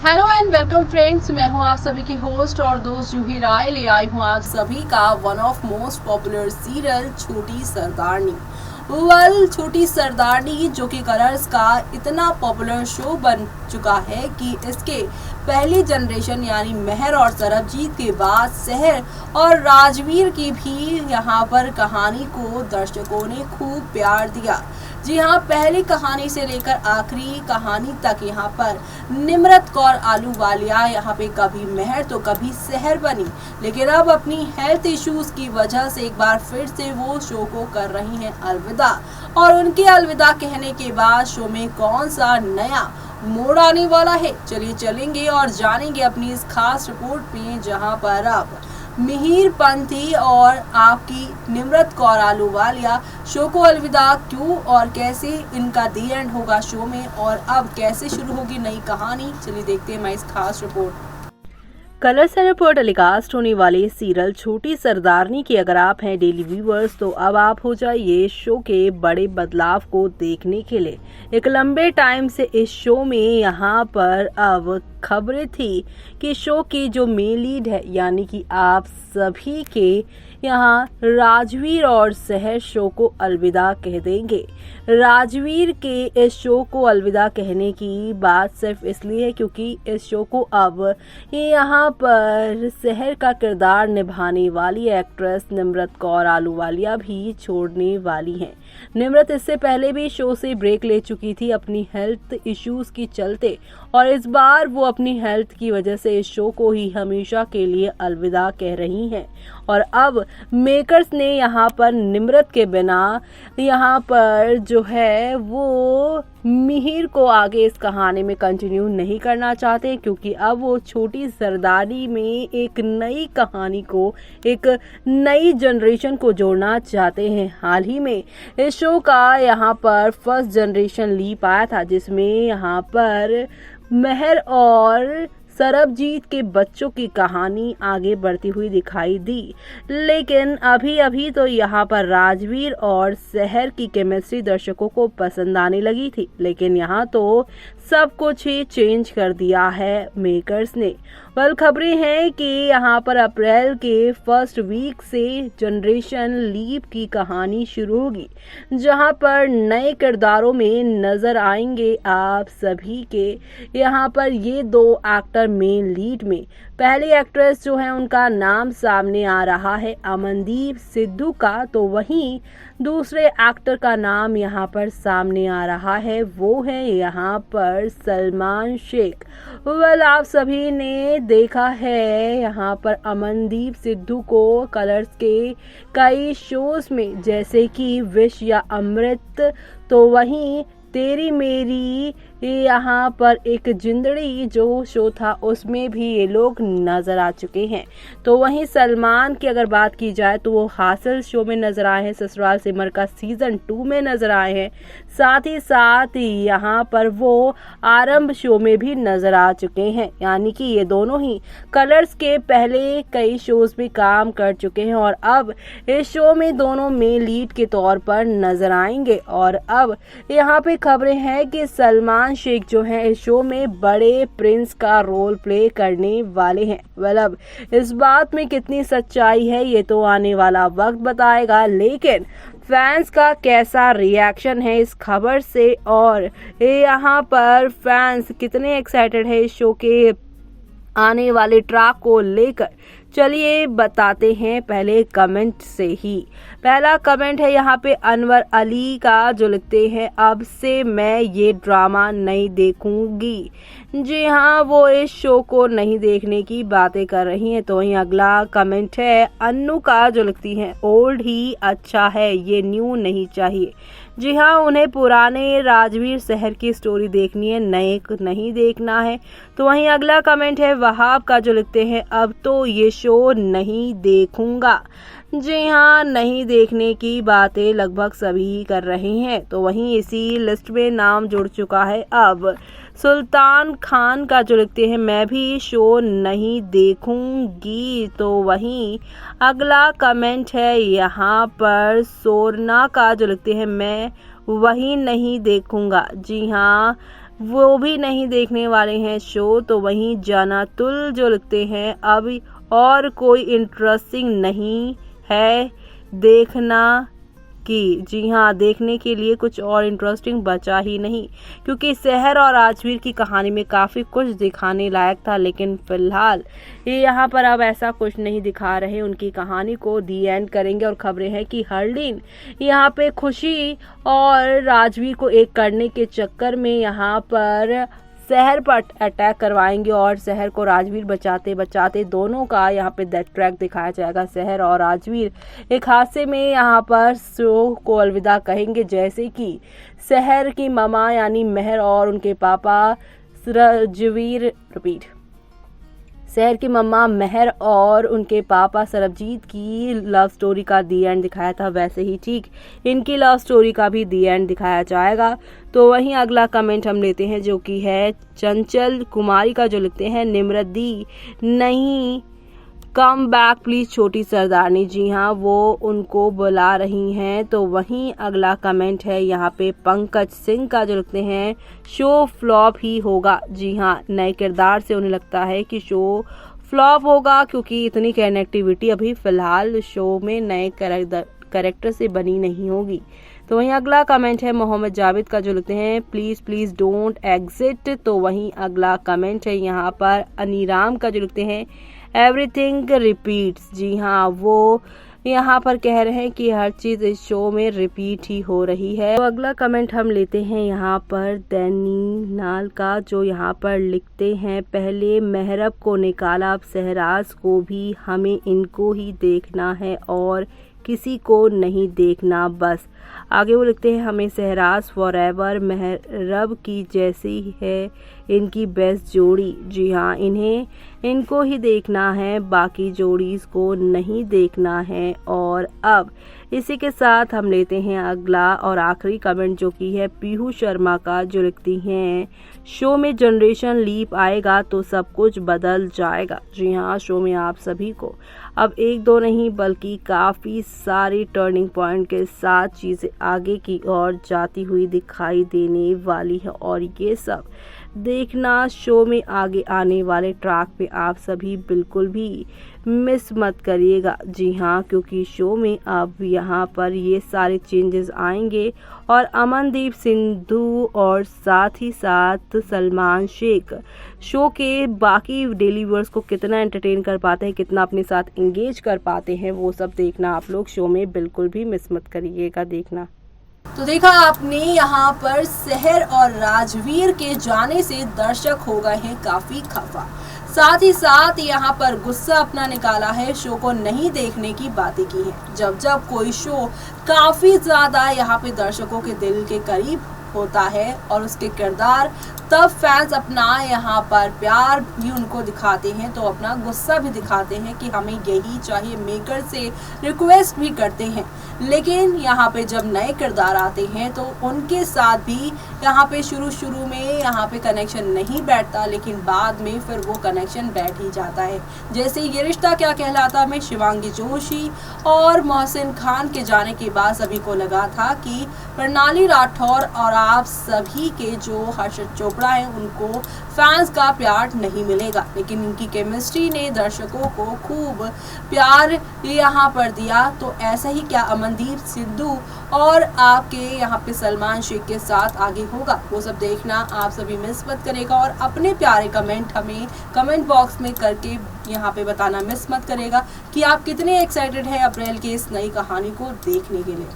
Hello and welcome friends, मैं हूं आप सभी की होस्ट और दोस्त जूही राय। ले आई हूं आप सभी का one of most popular serial छोटी सरदारनी। छोटी सरदारनी जो कि कलर्स का इतना पॉपुलर शो बन चुका है कि इसके पहली जनरेशन यानी मेहर और सरबजीत के बाद सहर और राजवीर की भी यहाँ पर कहानी को दर्शकों ने खूब प्यार दिया। जी हाँ, पहली कहानी से लेकर आखिरी कहानी तक यहाँ पर निम्रत कौर आलूवालिया यहाँ पे कभी मेहर तो कभी सहर बनी, लेकिन अब अपनी हेल्थ इश्यूज की वजह से एक बार फिर से वो शो को कर रही हैं अलविदा। और उनके अलविदा कहने के बाद शो में कौन सा नया मोड़ आने वाला है, चलिए चलेंगे और जानेंगे अपनी इस खास रिपोर्ट में, जहां पर अब मिहिर पंथी और आपकी निम्रत कौर आलूवालिया शो को अलविदा क्यों और कैसे इनका दी एंड होगा शो में, और अब कैसे शुरू होगी नई कहानी, चलिए देखते हैं मैं इस खास रिपोर्ट। कलर्स एंड पर टेलीकास्ट होने वाले सीरियल छोटी सरदारनी के अगर आप हैं डेली व्यूअर्स तो अब आप हो जाइए शो के बड़े बदलाव को देखने के लिए। एक लंबे टाइम से इस शो में यहाँ पर अब खबरें थी कि शो की जो मेन लीड है यानी कि आप सभी के यहाँ राजवीर और सहर शो को अलविदा कह देंगे। राजवीर के इस शो को अलविदा कहने की बात सिर्फ इसलिए है क्योंकि इस शो को अब यहाँ पर सहर का किरदार निभाने वाली एक्ट्रेस निम्रत कौर आलूवालिया भी छोड़ने वाली हैं। निम्रत इससे पहले भी शो से ब्रेक ले चुकी थी अपनी हेल्थ इश्यूज की चलते, और इस बार वो अपनी हेल्थ की वजह से इस शो को ही हमेशा के लिए अलविदा कह रही हैं। और अब मेकर्स ने यहाँ पर निम्रत के बिना यहाँ पर जो है वो मिहिर को आगे इस कहानी में कंटिन्यू नहीं करना चाहते, क्योंकि अब वो छोटी सरदारनी में एक नई कहानी को, एक नई जनरेशन को जोड़ना चाहते हैं। हाल ही में इस शो का यहाँ पर फर्स्ट जनरेशन लीप आया था, जिसमें यहाँ पर मेहर और सरबजीत के बच्चों की कहानी आगे बढ़ती हुई दिखाई दी, लेकिन अभी तो यहाँ पर राजवीर और सहर की केमिस्ट्री दर्शकों को पसंद आने लगी थी, लेकिन यहाँ तो सब कुछ ही चेंज कर दिया है मेकर्स ने। खबरें हैं कि यहाँ पर अप्रैल के फर्स्ट वीक से जनरेशन लीप की कहानी शुरू होगी, जहाँ पर नए किरदारों में नजर आएंगे आप सभी के यहाँ पर ये दो एक्टर मेन लीड में। पहली एक्ट्रेस जो है उनका नाम सामने आ रहा है अमनदीप सिद्धू का, तो वहीं दूसरे एक्टर का नाम यहाँ पर सामने आ रहा है, वो है यहाँ पर सलमान शेख। आप सभी ने देखा है यहाँ पर अमनदीप सिद्धू को कलर्स के कई शोज में, जैसे कि विश या अमृत, तो वहीं तेरी मेरी यहाँ पर एक जिंदड़ी जो शो था उसमें भी ये लोग नजर आ चुके हैं। तो वहीं सलमान की अगर बात की जाए तो वो हासिल शो में नजर आए हैं, ससुराल सिमर का सीजन 2 में नजर आए हैं, साथ ही साथ यहाँ पर वो आरंभ शो में भी नजर आ चुके हैं। यानी कि ये दोनों ही कलर्स के पहले कई शोज में काम कर चुके हैं और अब इस शो में दोनों मेन लीड के तौर पर नजर आएंगे। और अब यहाँ पे खबरें हैं कि सलमान शेख जो है इस शो में बड़े प्रिंस का रोल प्ले करने वाले हैं। अब इस बात में कितनी सच्चाई है ये तो आने वाला वक्त बताएगा, लेकिन फैंस का कैसा रिएक्शन है इस खबर से और यहाँ पर फैंस कितने एक्साइटेड है इस शो के आने वाले ट्रैक को लेकर, चलिए बताते हैं पहले कमेंट से ही। पहला कमेंट है यहाँ पे अनवर अली का, जो लिखते हैं अब से मैं ये ड्रामा नहीं देखूंगी। जी हाँ, वो इस शो को नहीं देखने की बातें कर रही हैं। तो वहीं अगला कमेंट है अन्नू का, जो लिखती हैं ओल्ड ही अच्छा है, ये न्यू नहीं चाहिए। जी हाँ, उन्हें पुराने राजवीर सहर की स्टोरी देखनी है, नए नहीं देखना है। तो वहीं अगला कमेंट है वहाब का, जो लिखते हैं अब तो ये शो नहीं देखूंगा। जी हाँ, नहीं देखने की बातें लगभग सभी कर रहे हैं। तो वहीं इसी लिस्ट में नाम जुड़ चुका है अब सुल्तान खान का, जो लिखते हैं मैं भी शो नहीं देखूंगी। तो वहीं अगला कमेंट है यहाँ पर सोरना का, जो लिखते हैं मैं वही नहीं देखूंगा। जी हाँ, वो भी नहीं देखने वाले हैं शो। तो वहीं जन्नतुल जो लिखते हैं अब और कोई इंटरेस्टिंग नहीं है देखना की। जी हाँ, देखने के लिए कुछ और इंटरेस्टिंग बचा ही नहीं, क्योंकि सहर और राजवीर की कहानी में काफ़ी कुछ दिखाने लायक था, लेकिन फिलहाल ये यहाँ पर अब ऐसा कुछ नहीं दिखा रहे। उनकी कहानी को दी एंड करेंगे। और खबरें हैं कि हरलीन यहाँ पे खुशी और राजवीर को एक करने के चक्कर में यहाँ पर शहर पर अटैक करवाएंगे और शहर को राजवीर बचाते बचाते दोनों का यहाँ पे डेथ ट्रैक दिखाया जाएगा। शहर और राजवीर एक हादसे में यहाँ पर शो को अलविदा कहेंगे, जैसे कि शहर की मामा यानी मेहर और उनके पापा शहर की मम्मा मेहर और उनके पापा सरबजीत की लव स्टोरी का दी एंड दिखाया था, वैसे ही ठीक इनकी लव स्टोरी का भी दी एंड दिखाया जाएगा। तो वहीं अगला कमेंट हम लेते हैं, जो कि है चंचल कुमारी का, जो लिखते हैं निम्रत दी नहीं कम बैक प्लीज छोटी सरदारनी। जी हाँ, वो उनको बुला रही हैं। तो वहीं अगला कमेंट है यहाँ पे पंकज सिंह का, जो लिखते हैं शो फ्लॉप ही होगा। जी हाँ, नए किरदार से उन्हें लगता है कि शो फ्लॉप होगा, क्योंकि इतनी कनेक्टिविटी अभी फिलहाल शो में नए कैरेक्टर से बनी नहीं होगी। तो वहीं अगला कमेंट है मोहम्मद जावेद का, जो लिखते हैं प्लीज प्लीज डोंट एग्जिट। तो वहीं अगला कमेंट है यहाँ पर अनीराम का, जो लिखते हैं एवरीथिंग रिपीट्स। जी हाँ, वो यहाँ पर कह रहे हैं कि हर चीज़ इस शो में रिपीट ही हो रही है। तो अगला कमेंट हम लेते हैं यहाँ पर दैनी नाल का, जो यहाँ पर लिखते हैं पहले महरब को निकाला, अब सहराज को भी, हमें इनको ही देखना है और किसी को नहीं देखना बस। आगे वो लिखते हैं हमें सहराज फॉरएवर महरब की जैसी है इनकी बेस्ट जोड़ी। जी हाँ, इनको ही देखना है, बाकी जोड़ीज को नहीं देखना है। और अब इसी के साथ हम लेते हैं अगला और आखिरी कमेंट, जो कि है पीहू शर्मा का, जो लिखती हैं शो में जनरेशन लीप आएगा तो सब कुछ बदल जाएगा। जी हाँ, शो में आप सभी को अब एक दो नहीं बल्कि काफ़ी सारी टर्निंग पॉइंट के साथ चीज़ें आगे की ओर जाती हुई दिखाई देने वाली है, और ये सब देखना शो में आगे आने वाले ट्रैक पे आप सभी बिल्कुल भी मिस मत करिएगा। जी हाँ, क्योंकि शो में अब यहाँ पर ये सारे चेंजेस आएंगे और अमनदीप सिंधु और साथ ही साथ सलमान शेख शो के बाकी डेली व्यूअर्स को कितना एंटरटेन कर पाते हैं, कितना अपने साथ इंगेज कर पाते हैं, वो सब देखना आप लोग शो में बिल्कुल भी मिस मत करिएगा देखना। तो देखा आपने यहाँ पर शहर और राजवीर के जाने से दर्शक हो गए हैं काफी खफा, साथ ही साथ यहाँ पर गुस्सा अपना निकाला है, शो को नहीं देखने की बातें की है। जब कोई शो काफी ज्यादा यहाँ पे दर्शकों के दिल के करीब होता है और उसके किरदार, तब फैंस अपना यहाँ पर प्यार भी उनको दिखाते हैं, तो अपना गुस्सा भी दिखाते हैं कि हमें यही चाहिए, मेकर से रिक्वेस्ट भी करते हैं। लेकिन यहाँ पे जब नए किरदार आते हैं तो उनके साथ भी यहाँ पे शुरू में यहाँ पे कनेक्शन नहीं बैठता, लेकिन बाद में फिर वो कनेक्शन बैठ ही जाता है। जैसे ये रिश्ता क्या कहलाता में शिवांगी जोशी और मोहसिन खान के जाने के बाद सभी को लगा था कि प्रणाली राठौर और आप सभी के जो हर्षद चोपड़ा हैं उनको फैंस का प्यार नहीं मिलेगा, लेकिन इनकी केमिस्ट्री ने दर्शकों को खूब प्यार यहाँ पर दिया। तो ऐसा ही क्या अमनदीप सिद्धू और आपके यहाँ पे सलमान शेख के साथ आगे होगा, वो सब देखना आप सभी मिस मत करेगा। और अपने प्यारे कमेंट हमें कमेंट बॉक्स में करके यहाँ पे बताना मिस मत करेगा कि आप कितने एक्साइटेड हैं अप्रैल की इस नई कहानी को देखने के लिए।